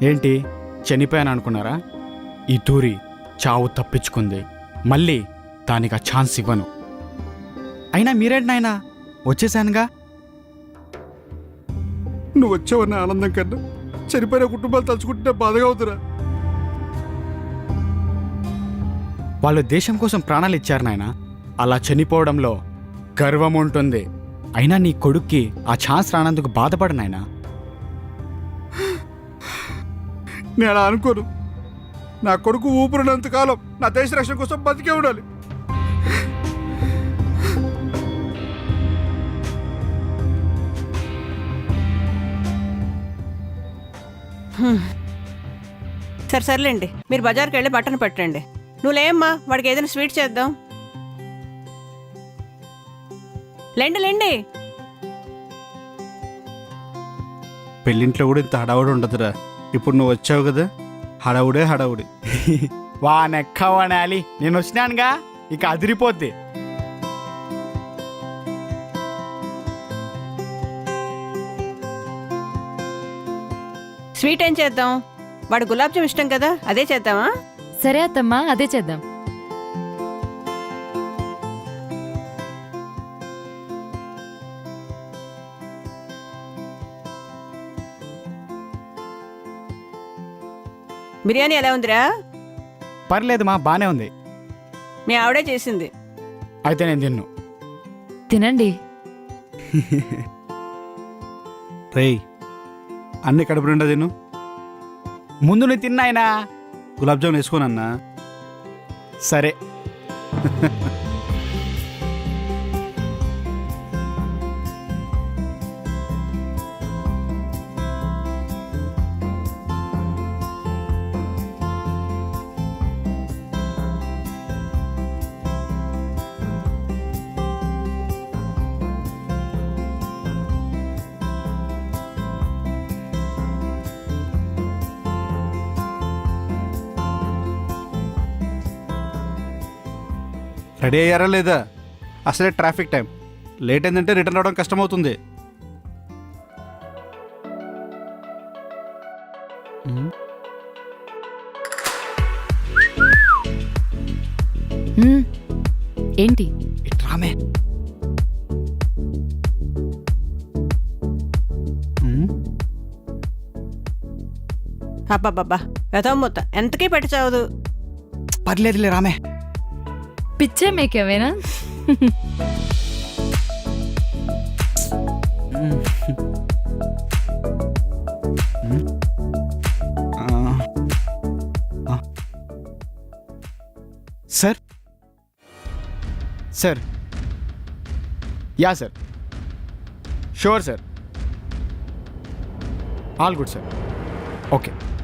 ఏంటి చనిపోయాను అనుకున్నారా? ఈ తూరి చావు తప్పించుకుంది. మళ్ళీ దానికి ఆ ఛాన్స్ ఇవ్వను. అయినా మీరేంటి నాయనా, వచ్చేసానుగా. నువ్వు వచ్చావన్న ఆనందం కన్నా చనిపోయిన కుటుంబాలు తలుచుకుంటే బాధగా అవుతురా. వాళ్ళు దేశం కోసం ప్రాణాలు ఇచ్చారు నాయనా. అలా చనిపోవడంలో గర్వం ఉంటుంది. అయినా నీ కొడుక్కి ఆ ఛాన్స్ రానందుకు బాధపడు నాయనా. నేను అలా అనుకోను. నా కొడుకు ఊపిరినంత కాలం నా దేశ రక్షణ కోసం బతికే ఉండాలి. సర్లేండి, మీరు బజార్కి వెళ్ళి బట్టను పెట్టండి. నువ్వు లేమ్మా, వాడికి ఏదైనా స్వీట్ చేద్దాం. లేండి. పెళ్ళింట్లో కూడా ఇంత హడావుడి ఉండదురా. ఇప్పుడు నువ్వు వచ్చావు కదా, హడావుడి. వా నెక్కవనాలి, నేను వచ్చినానుగా, ఇక అదిరిపోద్ది. స్వీట్ ఏం చేద్దాం? వాడు గులాబ్ జామ్ ఇష్టం కదా, అదే చేద్దామా? సరే అత్తమ్మా, అదే చేద్దాం. బిర్యానీ ఎలా ఉందిరా? పర్లేదు మా, బానే ఉంది. మీ ఆవిడే చేసింది. అయితే నేను తిన్ను. తినండి. రేయ్, అన్ని కడుపు నిండా తిను. ముందు నువ్వు తిన్నాయనా. గులాబ్ జామున్ వేసుకోనన్నా. సరే. రెడీ అయ్యారా లేదా? అసలే ట్రాఫిక్ టైం. లేట్ అయిందంటే రిటర్న్ అవడం కష్టమవుతుంది. ఏంటి? ఇట్రామే. అబ్బాబ్బా, వెతమ్మూత ఎంతకీ పెట్టి చావదు. పర్లేదులే రామే. పిచ్చే మేకేమైనా? Sir sir, ya sir, sure sir, all good sir. Okay.